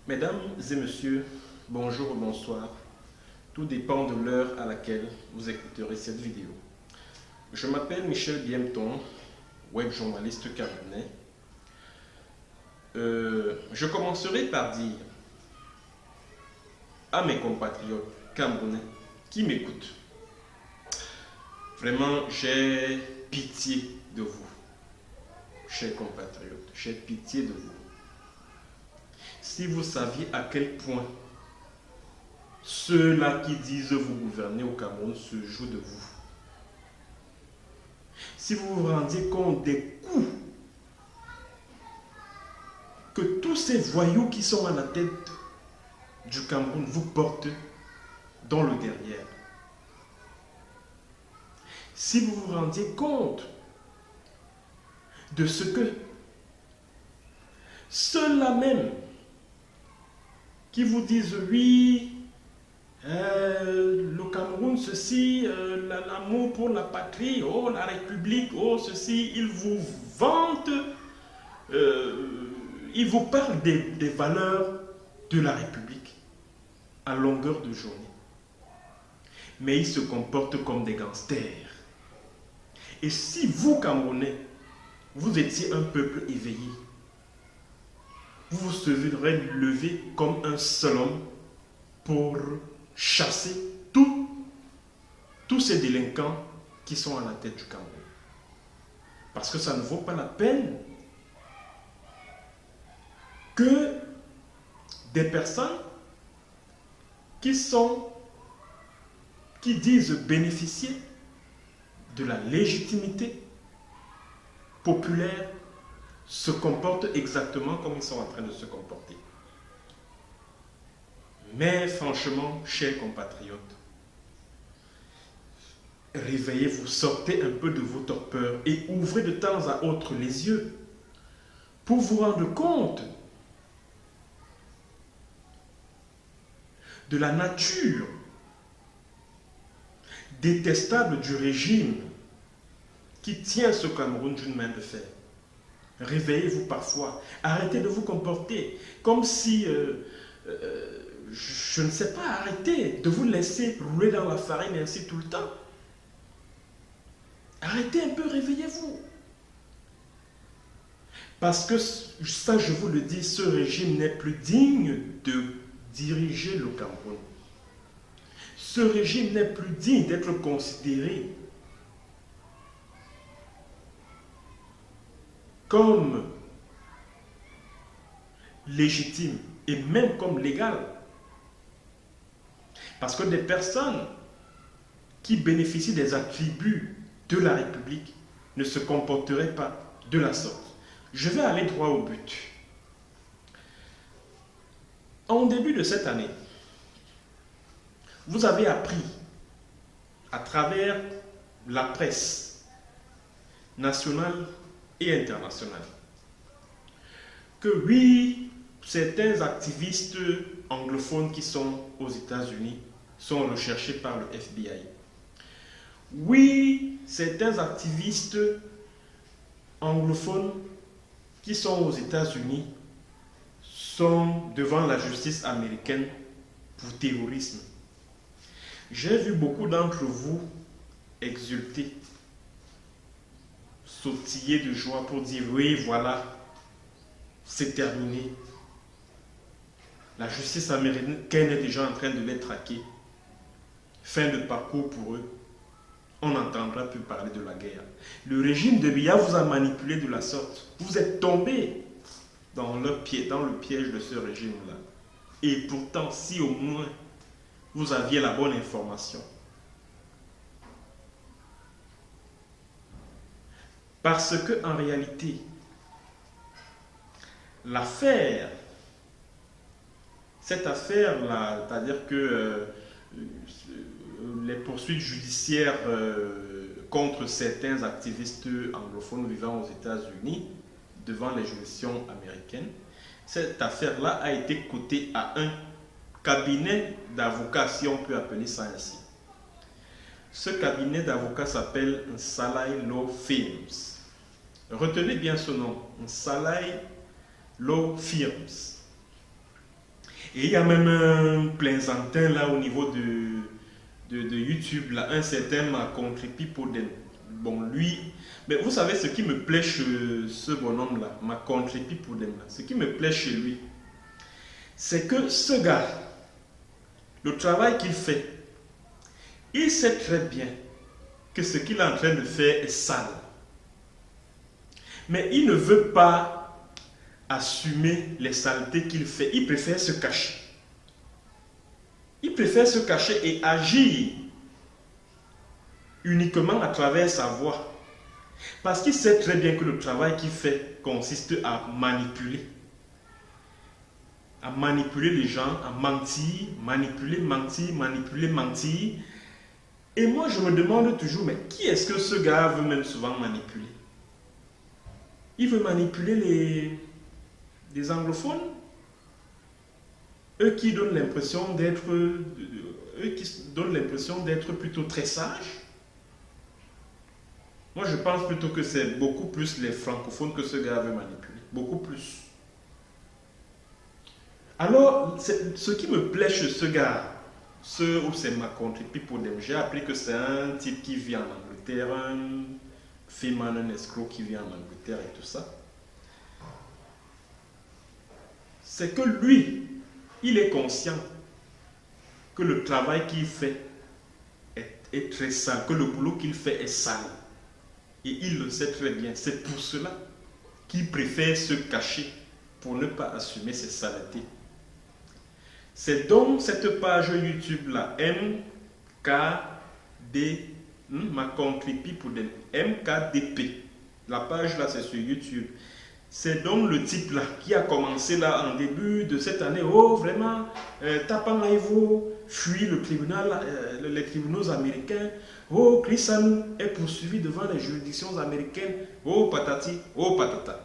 Mesdames et messieurs, bonjour ou bonsoir. Tout dépend de l'heure à laquelle vous écouterez cette vidéo. Je m'appelle Michel Biemton, web journaliste camerounais. Je commencerai par dire à mes compatriotes camerounais qui m'écoutent, vraiment j'ai pitié de vous, chers compatriotes, j'ai pitié de vous. Si vous saviez à quel point ceux-là qui disent vous gouverner au Cameroun se jouent de vous, si vous vous rendiez compte des coups que tous ces voyous qui sont à la tête du Cameroun vous portent dans le derrière, si vous vous rendiez compte de ce que ceux-là même qui vous disent oui, le Cameroun, ceci, l'amour pour la patrie, oh la République, oh ceci, ils vous vantent, ils vous parlent des valeurs de la République à longueur de journée. Mais ils se comportent comme des gangsters. Et si vous, Camerounais, vous étiez un peuple éveillé, vous serez levé comme un seul homme pour chasser tous ces délinquants qui sont à la tête du Cameroun. Parce que ça ne vaut pas la peine que des personnes qui disent bénéficier de la légitimité populaire se comportent exactement comme ils sont en train de se comporter. Mais franchement, chers compatriotes, réveillez-vous, sortez un peu de vos torpeurs et ouvrez de temps à autre les yeux pour vous rendre compte de la nature détestable du régime qui tient ce Cameroun d'une main de fer. Réveillez-vous parfois. Arrêtez de vous comporter comme si, je ne sais pas, arrêtez de vous laisser rouler dans la farine ainsi tout le temps. Arrêtez un peu, réveillez-vous. Parce que, ça je vous le dis, ce régime n'est plus digne de diriger le Cameroun. Ce régime n'est plus digne d'être considéré comme légitime et même comme légal. Parce que des personnes qui bénéficient des attributs de la République ne se comporteraient pas de la sorte. Je vais aller droit au but. En début de cette année, vous avez appris à travers la presse nationale et internationale que oui, certains activistes anglophones qui sont aux États-Unis sont recherchés par le FBI. Oui, certains activistes anglophones qui sont aux États-Unis sont devant la justice américaine pour terrorisme. J'ai vu beaucoup d'entre vous exulter, sautiller de joie pour dire oui, voilà, c'est terminé. La justice américaine est déjà en train de les traquer. Fin de parcours pour eux. On n'entendra plus parler de la guerre. Le régime de Biya vous a manipulé de la sorte. Vous êtes tombé dans le piège de ce régime-là. Et pourtant, si au moins vous aviez la bonne information. Parce que en réalité, cette affaire-là, c'est-à-dire que les poursuites judiciaires contre certains activistes anglophones vivant aux États-Unis devant les juridictions américaines, cette affaire-là a été cotée à un cabinet d'avocats, si on peut appeler ça ainsi. Ce cabinet d'avocats s'appelle Salai Law Firms. Retenez bien ce nom, Salai Law Firms. Et il y a même un plaisantin là au niveau de YouTube, là, un certain Makontrepi Podem. Bon, lui, mais vous savez ce qui me plaît chez ce bonhomme là, Makontrepi Podem, là, ce qui me plaît chez lui, c'est que ce gars, le travail qu'il fait, il sait très bien que ce qu'il est en train de faire est sale. Mais il ne veut pas assumer les saletés qu'il fait. Il préfère se cacher. Il préfère se cacher et agir uniquement à travers sa voix. Parce qu'il sait très bien que le travail qu'il fait consiste à manipuler. À manipuler les gens, à mentir, manipuler, mentir, manipuler, mentir. Et moi, je me demande toujours, mais qui est-ce que ce gars veut même souvent manipuler? Il veut manipuler les anglophones, eux qui donnent l'impression d'être plutôt très sages. Moi, je pense plutôt que c'est beaucoup plus les francophones que ce gars veut manipuler. Beaucoup plus. Alors, ce qui me plaît chez ce gars, c'est Makontrepi Podem. J'ai appris que c'est un type qui vit en Angleterre, un féman, un escroc qui vit en Angleterre et tout ça. C'est que lui, il est conscient que le travail qu'il fait est très sale, que le boulot qu'il fait est sale. Et il le sait très bien. C'est pour cela qu'il préfère se cacher pour ne pas assumer ses saletés. C'est donc cette page YouTube là, MKD, Makontrepi Podem, MKDP. La page là, c'est sur YouTube. C'est donc le type là qui a commencé là en début de cette année. Oh, vraiment, Tapangaivo fuit le tribunal, les tribunaux américains. Oh, Chris Sanou est poursuivi devant les juridictions américaines. Oh, patati, oh, patata.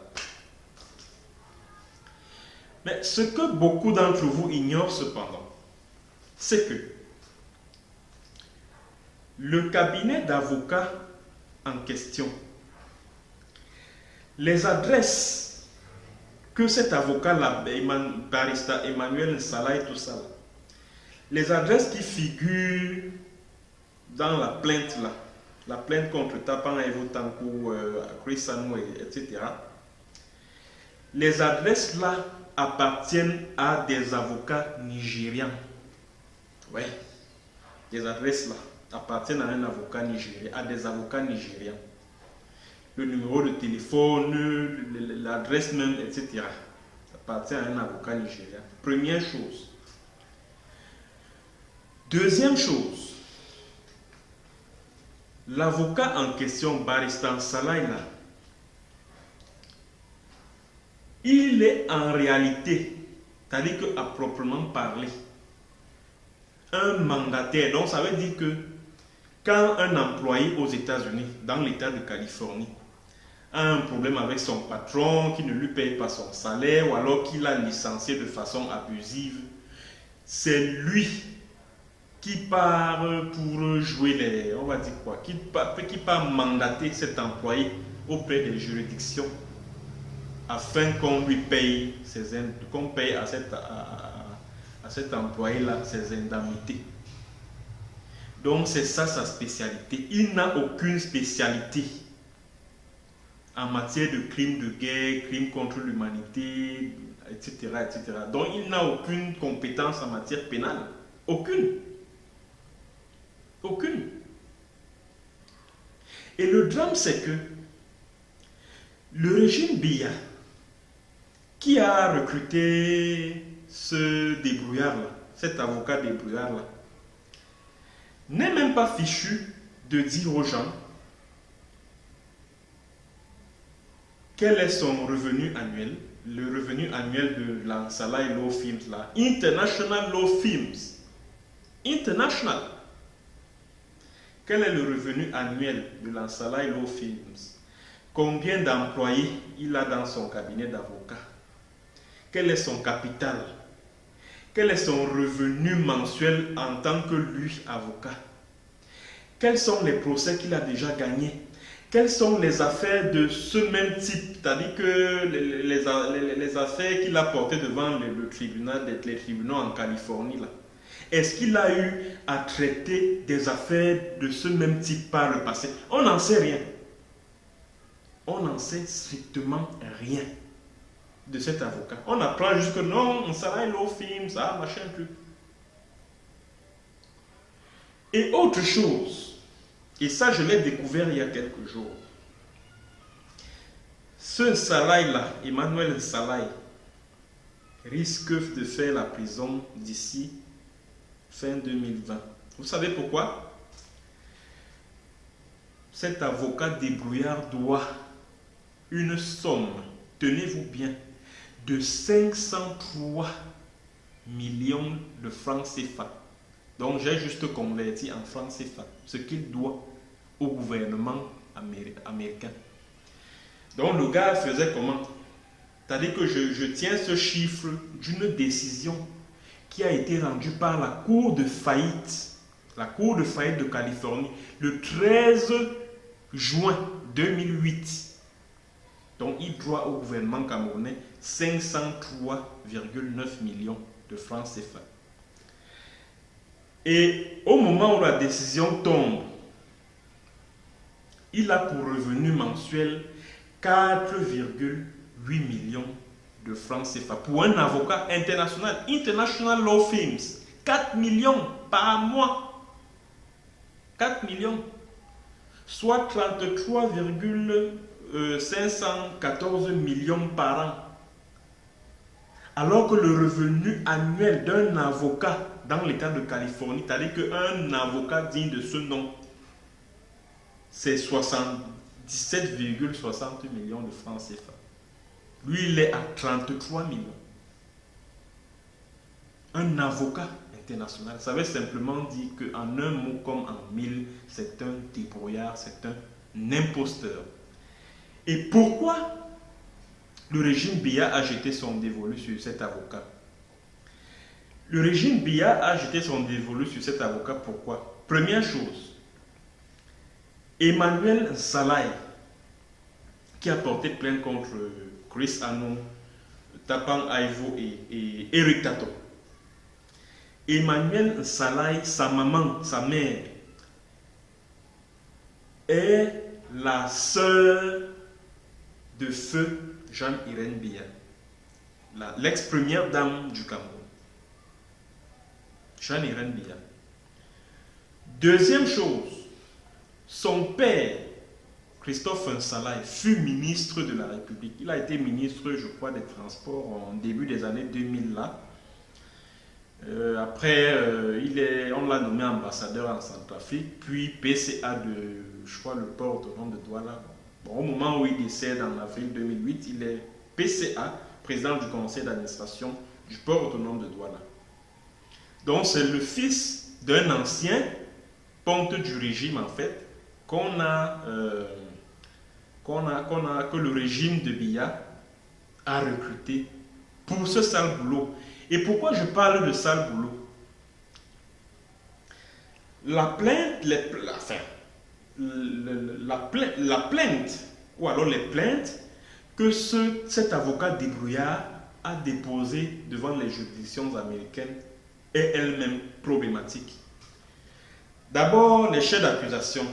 Mais ce que beaucoup d'entre vous ignorent cependant, c'est que le cabinet d'avocats en question, les adresses que cet avocat-là, barista Emmanuel Salah et tout ça, les adresses qui figurent dans la plainte là, la plainte contre Tapan Evo Tankou, Chris Sanou, etc. Les adresses là appartiennent à des avocats nigérians. Oui, les adresses là appartiennent à un avocat nigérien, à des avocats nigériens. Le numéro de téléphone, l'adresse même, etc. appartient à un avocat nigérien. Première chose. Deuxième chose, l'avocat en question, Barista Salah, il est en réalité, c'est-à-dire qu'à proprement parler, un mandataire. Donc ça veut dire que quand un employé aux États-Unis, dans l'État de Californie, a un problème avec son patron, qui ne lui paye pas son salaire, ou alors qu'il a licencié de façon abusive, c'est lui qui part pour jouer les, on va dire quoi, qui part mandater cet employé auprès des juridictions afin qu'on lui paye qu'on paye à cet employé-là ses indemnités. Donc c'est ça sa spécialité. Il n'a aucune spécialité en matière de crimes de guerre, crimes contre l'humanité, etc., etc. Donc il n'a aucune compétence en matière pénale. Aucune. Aucune. Et le drame, c'est que le régime Biya, qui a recruté ce débrouillard-là, cet avocat débrouillard-là, n'est même pas fichu de dire aux gens quel est son revenu annuel, le revenu annuel de l'Ansala Law Firms, là, International Law Firms. International. Quel est le revenu annuel de l'Ansala Law Firms? Combien d'employés il a dans son cabinet d'avocat? Quel est son capital? Quel est son revenu mensuel en tant que lui, avocat? Quels sont les procès qu'il a déjà gagnés? Quelles sont les affaires de ce même type? C'est-à-dire que les affaires qu'il a portées devant le tribunal, les tribunaux en Californie, là. Est-ce qu'il a eu à traiter des affaires de ce même type par le passé? On n'en sait rien. On n'en sait strictement rien de cet avocat. On apprend juste que non, ça law firm, ça, machin, truc. Et autre chose, et ça je l'ai découvert il y a quelques jours, ce Salai-là, Emmanuel Salai, risque de faire la prison d'ici fin 2020. Vous savez pourquoi? Cet avocat débrouillard doit une somme, tenez-vous bien, de 503 millions de francs CFA. Donc j'ai juste converti en francs CFA ce qu'il doit au gouvernement américain. Donc le gars faisait comment? C'est-à-dire que je tiens ce chiffre d'une décision qui a été rendue par la Cour de faillite, la Cour de faillite de Californie, le 13 juin 2008. Donc il doit au gouvernement camerounais 503,9 millions de francs CFA. Et au moment où la décision tombe, il a pour revenu mensuel 4,8 millions de francs CFA pour un avocat international, International Law Firms. 4 millions par mois. 4 millions. Soit 33,514 millions par an. Alors que le revenu annuel d'un avocat dans l'État de Californie, c'est-à-dire qu'un avocat digne de ce nom, c'est 77,60 millions de francs CFA. Lui, il est à 33 millions. Un avocat international, ça veut simplement dire qu'en un mot comme en mille, c'est un débrouillard, c'est un imposteur. Et pourquoi le régime Biya a jeté son dévolu sur cet avocat? Le régime Biya a jeté son dévolu sur cet avocat, pourquoi? Première chose, Emmanuel Salai, qui a porté plainte contre Chris Anou, Tapang Aivo et Eric Tato. Emmanuel Salai, sa maman, sa mère, est la sœur de feu Jean-Irène Biya, l'ex-première dame du Cameroun. Jean-Irène Biya. Deuxième chose, son père, Christophe Salai, fut ministre de la République. Il a été ministre, je crois, des Transports en début des années 2000 là. Après, on l'a nommé ambassadeur en Centrafrique, puis PCA de, je crois, le port autonome de Douala. Bon, au moment où il décède en avril 2008, il est PCA, président du conseil d'administration du port autonome de Douala. Donc c'est le fils d'un ancien ponte du régime en fait, que le régime de Biya a recruté pour ce sale boulot. Et pourquoi je parle de sale boulot? La plainte, la plainte, ou alors les plaintes que cet avocat débrouillard a déposées devant les juridictions américaines est elle-même problématique. D'abord, les chefs d'accusation.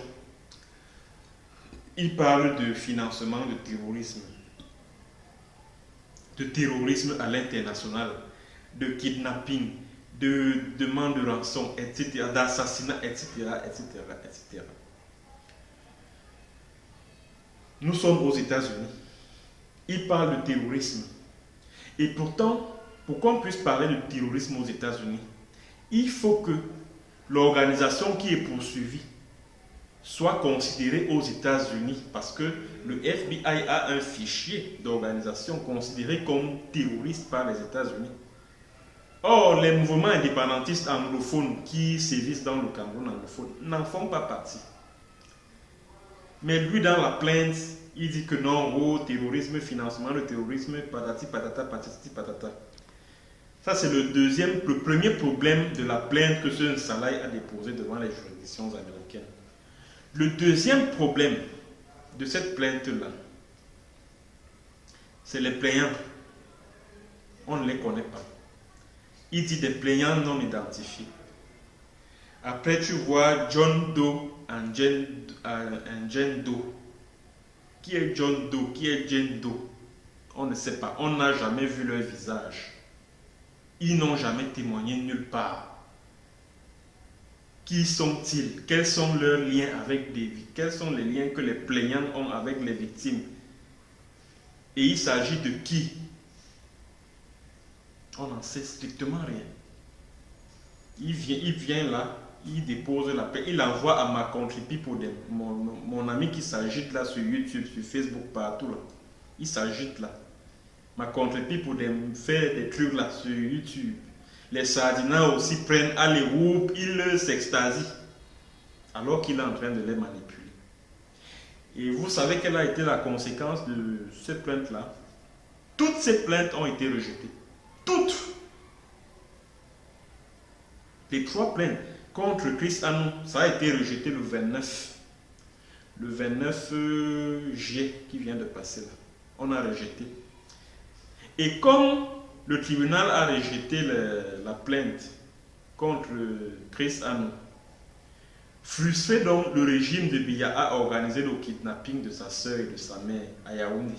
Ils parlent de financement de terrorisme à l'international, de kidnapping, de demande de rançon, etc., d'assassinat, etc., etc., etc. Nous sommes aux États-Unis. Ils parlent de terrorisme. Et pourtant, pour qu'on puisse parler de terrorisme aux États-Unis, il faut que l'organisation qui est poursuivie soit considérée aux États-Unis, parce que le FBI a un fichier d'organisation considéré comme terroriste par les États-Unis. Or, les mouvements indépendantistes anglophones qui sévissent dans le Cameroun anglophone n'en font pas partie. Mais lui, dans la plainte, il dit que non, oh, terrorisme, financement de terrorisme, patati patata, patati patata. Ça, c'est le premier problème de la plainte que ce Salai a déposé devant les juridictions américaines. Le deuxième problème de cette plainte-là, c'est les plaignants. On ne les connaît pas. Il dit des plaignants non identifiés. Après, tu vois John Doe et Jane Doe. Qui est John Doe? Qui est Jane Doe? On ne sait pas. On n'a jamais vu leur visage. Ils n'ont jamais témoigné nulle part. Qui sont-ils? Quels sont leurs liens avec des victimes? Quels sont les liens que les plaignants ont avec les victimes? Et il s'agit de qui? On n'en sait strictement rien. Il vient là, il dépose la paix, il envoie à ma contribution pour mon ami qui s'agite là sur YouTube, sur Facebook, partout là. Il s'agite là. Ma contribution pour faire des trucs là sur YouTube. Les Sardinats aussi prennent à les groupes, ils s'extasient. Alors qu'il est en train de les manipuler. Et vous savez quelle a été la conséquence de ces plaintes-là? Toutes ces plaintes ont été rejetées. Toutes. Les 3 plaintes contre Chris Anou, ça a été rejeté le 29. Le 29 juillet qui vient de passer là. On a rejeté. Et comme le tribunal a rejeté la plainte contre Chris Anou, frustré donc, le régime de Biya a organisé le kidnapping de sa soeur et de sa mère à Yaoundé.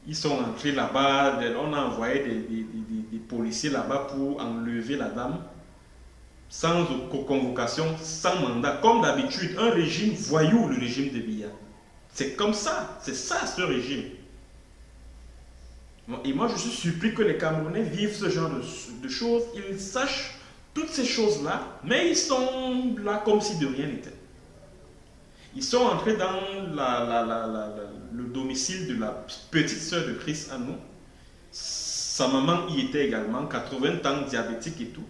Ils sont entrés là-bas, on a envoyé des policiers là-bas pour enlever la dame, sans convocation, sans mandat, comme d'habitude, un régime voyou, le régime de Biya. C'est comme ça, c'est ça ce régime. Et moi je suis surpris que les Camerounais vivent ce genre de choses, ils sachent toutes ces choses-là, mais ils sont là comme si de rien n'était. Ils sont entrés dans le domicile de la petite sœur de Chris Anou. Sa maman y était également, 80 ans, diabétique et tout.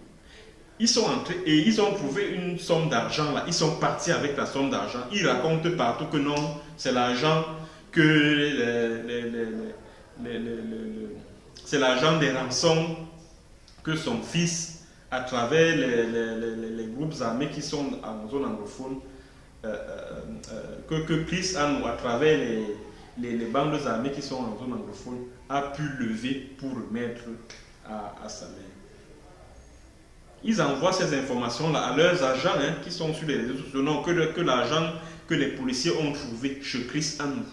Ils sont entrés et ils ont trouvé une somme d'argent là. Ils sont partis avec la somme d'argent. Ils racontent partout que non, c'est l'argent que c'est l'argent des rançons que son fils, à travers les groupes armés qui sont en zone anglophone, que Chris Anou, à travers les bandes armées qui sont en zone anglophone, a pu lever pour remettre à sa mère. Ils envoient ces informations-là à leurs agents qui sont sur les réseaux sociaux. Non, que l'argent que les policiers ont trouvé chez Chris Anou,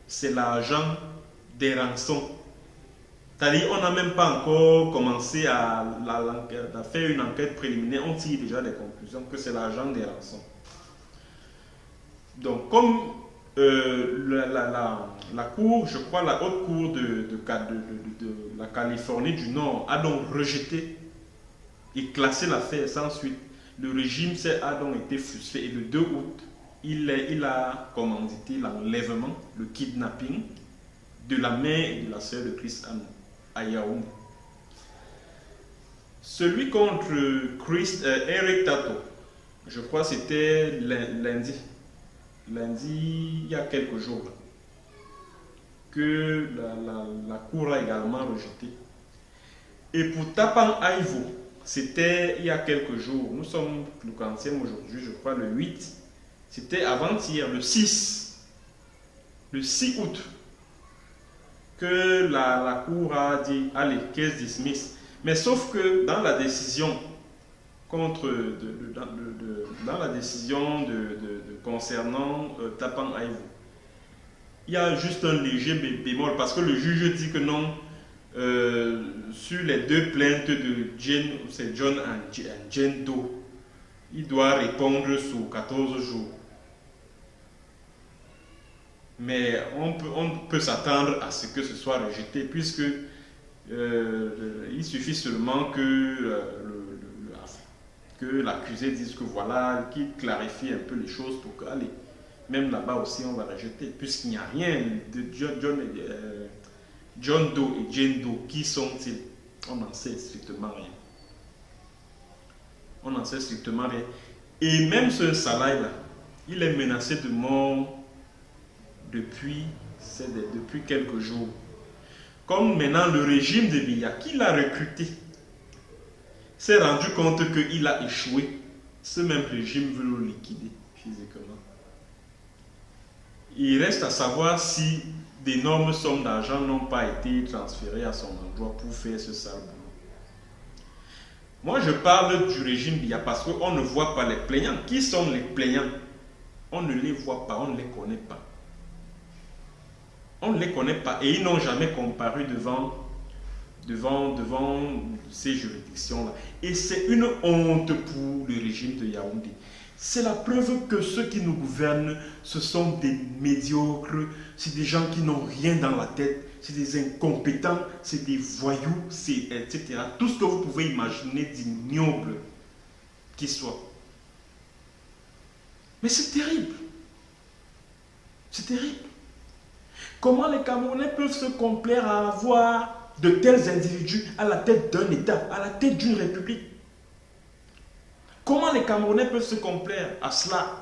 c'est l'argent des rançons. C'est-à-dire, on n'a même pas encore commencé à faire une enquête préliminaire. On tire déjà des conclusions que c'est l'argent des rançons. Donc, comme la cour, je crois la haute cour de la Californie du Nord a donc rejeté et classé l'affaire sans suite, le régime a donc été frustré et le 2 août, il a commandité l'enlèvement, le kidnapping de la mère et de la sœur de Chris Anou à Yaoundé. Celui contre Eric Tato, je crois que c'était lundi, il y a quelques jours, là, que la cour a également rejeté. Et pour Tapan Aivo, c'était il y a quelques jours, nous sommes le 40e aujourd'hui, je crois le 8, c'était avant-hier, le 6 août, que la cour a dit, allez, case dismiss. Mais sauf que dans la décision concernant Tapan Aivo, il y a juste un léger bémol parce que le juge dit que non, sur les 2 plaintes de John et Jane Doe, il doit répondre sous 14 jours. Mais on peut s'attendre à ce que ce soit rejeté puisque il suffit seulement que l'accusé dise que voilà, qu'il clarifie un peu les choses pour que, allez, même là-bas aussi on va rejeter, puisqu'il n'y a rien de John Doe et Jane Doe. Qui sont-ils? On n'en sait strictement rien. On n'en sait strictement rien. Et même ce Salai-là, il est menacé de mort depuis quelques jours. Comme maintenant le régime de Biya, qui l'a recruté, s'est rendu compte qu'il a échoué, ce même régime veut le liquider physiquement. Il reste à savoir si d'énormes sommes d'argent n'ont pas été transférées à son endroit pour faire ce sale boulot. Moi, je parle du régime Biya parce qu'on ne voit pas les plaignants. Qui sont les plaignants? On ne les voit pas, on ne les connaît pas. On ne les connaît pas et ils n'ont jamais comparu devant ces juridictions-là. Et c'est une honte pour le régime de Yaoundé. C'est la preuve que ceux qui nous gouvernent, ce sont des médiocres, c'est des gens qui n'ont rien dans la tête, c'est des incompétents, c'est des voyous, etc. Tout ce que vous pouvez imaginer d'ignoble qu'ils soient. Mais c'est terrible. C'est terrible. Comment les Camerounais peuvent se complaire à avoir de tels individus à la tête d'un État, à la tête d'une république? Comment les Camerounais peuvent se complaire à cela?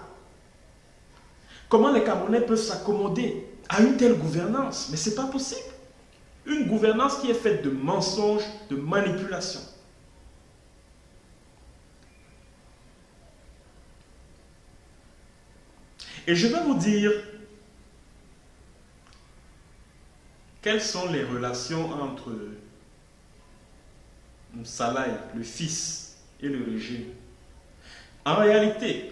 Comment les Camerounais peuvent s'accommoder à une telle gouvernance? Mais ce n'est pas possible. Une gouvernance qui est faite de mensonges, de manipulation. Et je vais vous dire quelles sont les relations entre Msalaï, le fils, et le régime. En réalité,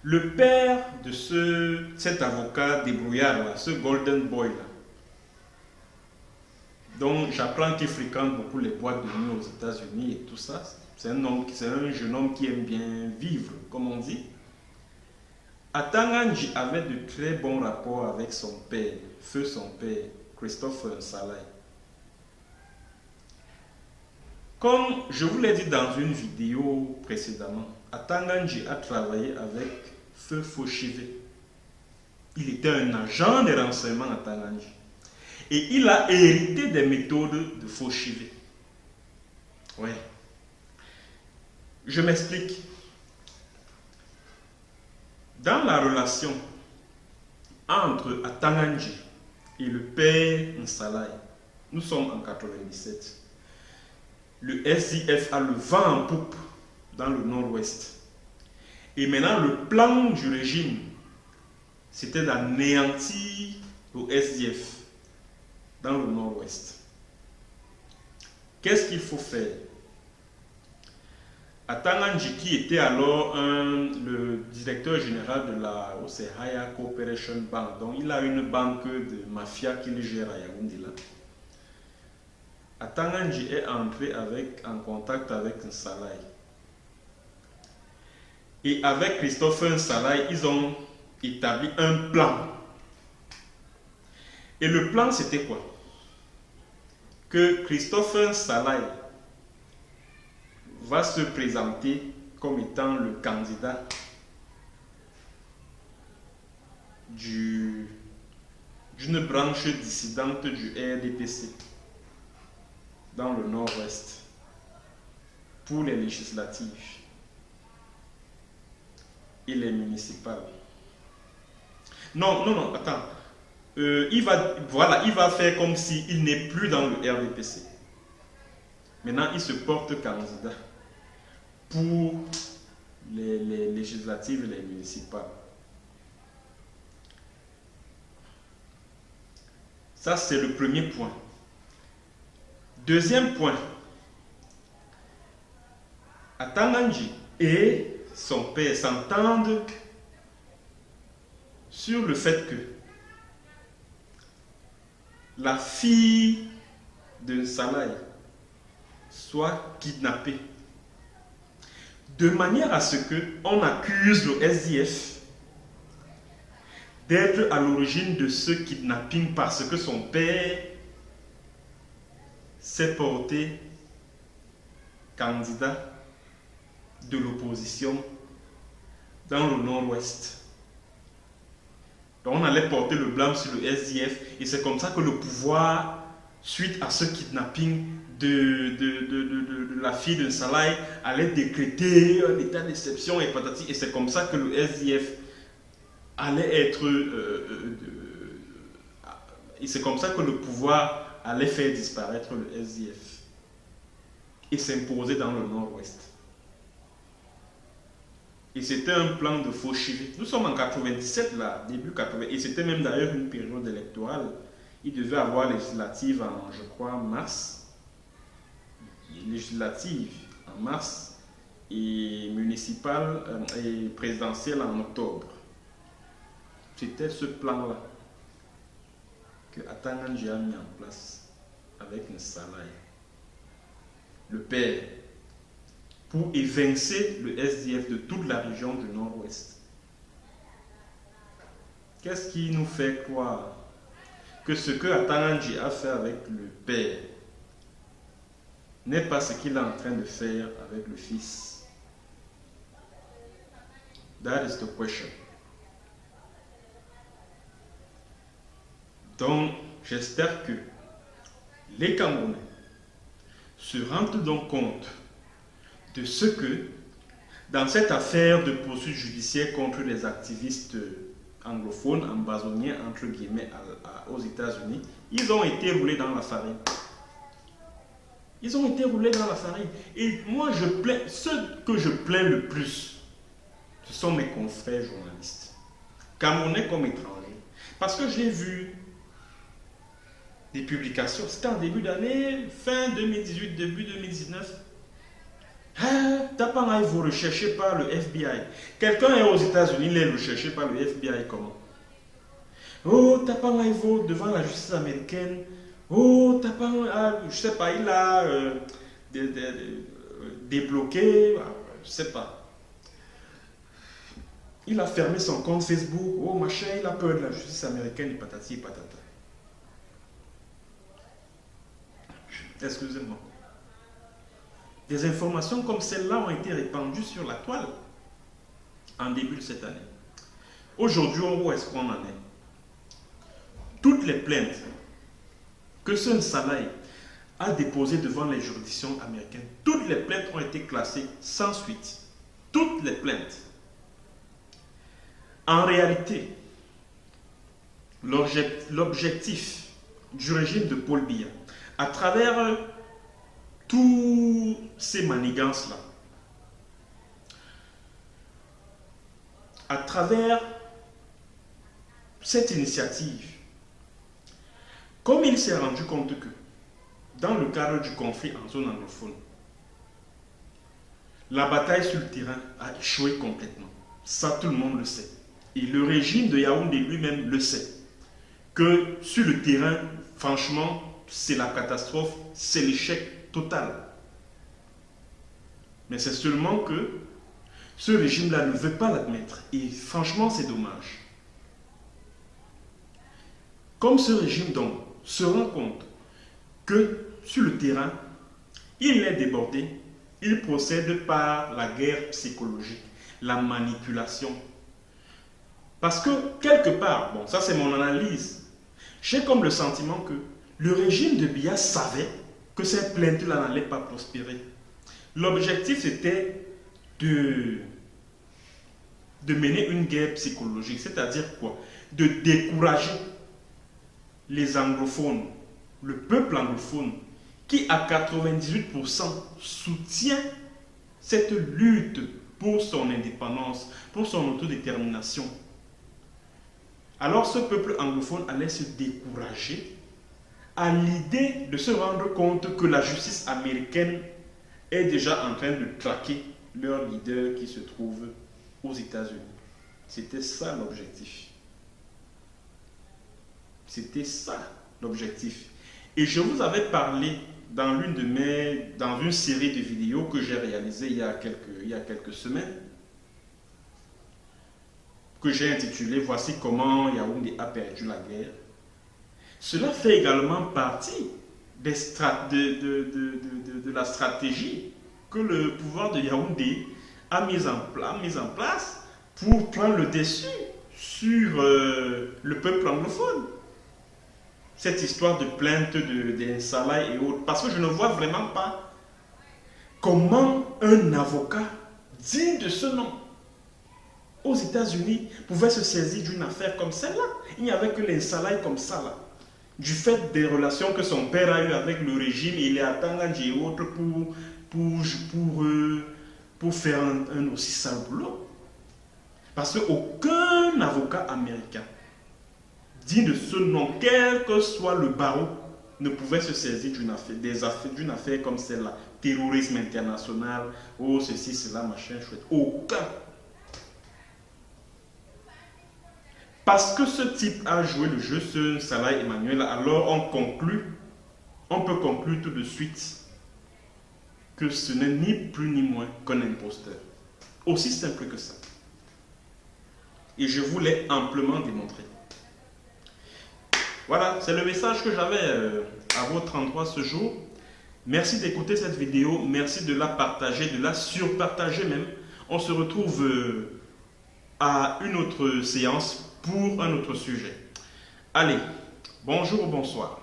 le père de cet avocat débrouillard, ce Golden Boy, là, dont j'apprends qu'il fréquente beaucoup les boîtes de nuit aux États-Unis et tout ça, c'est un jeune homme qui aime bien vivre, comme on dit. Atanganji avait de très bons rapports avec son père, feu son père, Christophe Msalaï. Comme je vous l'ai dit dans une vidéo précédemment, Atanganji a travaillé avec feu Foshive. Il était un agent de renseignement Atanganji. Et il a hérité des méthodes de Foshive. Ouais. Je m'explique. Dans la relation entre Atanganji et le père Msalaï, nous sommes en 97. Le SDF a le vent en poupe dans le nord-ouest. Et maintenant, le plan du régime, c'était d'anéantir le SDF dans le nord-ouest. Qu'est-ce qu'il faut faire? Atanganji, qui était alors le directeur général de la Osehaya Cooperation Bank, donc il a une banque de mafia qu'il gère à Yaoundé là. Atanganji est entré en contact avec Msalaï. Et avec Christophe Msalaï, ils ont établi un plan. Et le plan, c'était quoi? Que Christophe Msalaï va se présenter comme étant le candidat d'une branche dissidente du RDPC dans le nord-ouest pour les législatives et les municipales. Non, attends. Il va faire comme s'il n'est plus dans le RDPC. Maintenant, il se porte candidat pour les législatives et les municipales. Ça, c'est le premier point. Deuxième point, Atanganji et son père s'entendent sur le fait que la fille de Msalaï soit kidnappée, de manière à ce qu'on accuse le SDF d'être à l'origine de ce kidnapping parce que son père s'est porté candidat de l'opposition dans le nord-ouest. Donc on allait porter le blâme sur le SDF et c'est comme ça que le pouvoir, suite à ce kidnapping de la fille de Msalaï, allait décréter un état d'exception et patati, et c'est comme ça que le SDF allait être et c'est comme ça que le pouvoir allait faire disparaître le SDF et s'imposer dans le nord-ouest. Et c'était un plan de fauchever. Nous sommes en 97 là, début 80. Et c'était même d'ailleurs une période électorale. Il devait avoir législative en, je crois, mars. Législative en mars et municipale et présidentielle en octobre. C'était ce plan-là que Atanganji a mis en place avec Nsalaï, le père, pour évincer le SDF de toute la région du Nord-Ouest. Qu'est-ce qui nous fait croire que ce que Atanganji a fait avec le père n'est pas ce qu'il est en train de faire avec le fils? That is the question. Donc, j'espère que les Camerounais se rendent donc compte de ce que, dans cette affaire de poursuite judiciaire contre les activistes anglophones, ambazoniens, entre guillemets, aux États-Unis, ils ont été roulés dans la farine. Ils ont été roulés dans la farine. Et moi, ceux que je plains le plus, ce sont mes confrères journalistes, camerounais comme étrangers. Parce que j'ai vu des publications, c'était en début d'année, fin 2018, début 2019. Ah, Tapanga, vous recherchez par le FBI. Quelqu'un est aux États-Unis, il est recherché par le FBI comment? Oh, Tapanga, il va devant la justice américaine. Oh, Tapanga, je sais pas, il a débloqué, je sais pas. Il a fermé son compte Facebook. Oh, machin, il a peur de la justice américaine, patati patata. Excusez-moi. Des informations comme celle-là ont été répandues sur la toile en début de cette année. Aujourd'hui, où est-ce qu'on en est? Toutes les plaintes que ce Nsalaï a déposées devant les juridictions américaines, toutes les plaintes ont été classées sans suite. Toutes les plaintes. En réalité, l'objectif du régime de Paul Biya, à travers tous ces manigances-là, à travers cette initiative, comme il s'est rendu compte que, dans le cadre du conflit en zone anglophone, la bataille sur le terrain a échoué complètement. Ça, tout le monde le sait. Et le régime de Yaoundé lui-même le sait. Que sur le terrain, franchement, c'est la catastrophe, c'est l'échec total. Mais c'est seulement que ce régime-là ne veut pas l'admettre. Et franchement, c'est dommage. Comme ce régime, donc, se rend compte que sur le terrain, il est débordé, il procède par la guerre psychologique, la manipulation. Parce que, quelque part, bon, ça c'est mon analyse, j'ai comme le sentiment que le régime de Biya savait que cette plainte-là n'allait pas prospérer. L'objectif c'était de mener une guerre psychologique, c'est-à-dire quoi? De décourager les anglophones, le peuple anglophone, qui à 98% soutient cette lutte pour son indépendance, pour son autodétermination. Alors ce peuple anglophone allait se décourager à l'idée de se rendre compte que la justice américaine est déjà en train de traquer leur leader qui se trouve aux États-Unis. C'était ça l'objectif. C'était ça l'objectif. Et je vous avais parlé dans une série de vidéos que j'ai réalisées il y a quelques semaines, que j'ai intitulé « Voici comment Yaoundé a perdu la guerre ». Cela fait également partie de la stratégie que le pouvoir de Yaoundé a mise en place pour prendre le dessus sur le peuple anglophone. Cette histoire de plainte de Nsalaï et autres, parce que je ne vois vraiment pas comment un avocat digne de ce nom aux États-Unis pouvait se saisir d'une affaire comme celle-là. Il n'y avait que les Nsalaï comme ça là. Du fait des relations que son père a eues avec le régime, il est à Tanganji et autres pour faire un aussi sale boulot. Parce qu'aucun avocat américain digne de ce nom, quel que soit le barreau, ne pouvait se saisir d'une affaire comme celle-là. Terrorisme international, oh ceci, cela, machin, chouette. Aucun. Parce que ce type a joué le jeu, ce Salah Emmanuel, alors on peut conclure tout de suite que ce n'est ni plus ni moins qu'un imposteur. Aussi simple que ça. Et je vous l'ai amplement démontré. Voilà, c'est le message que j'avais à votre endroit ce jour. Merci d'écouter cette vidéo, merci de la partager, de la surpartager même. On se retrouve à une autre séance pour un autre sujet. Allez, bonjour, bonsoir.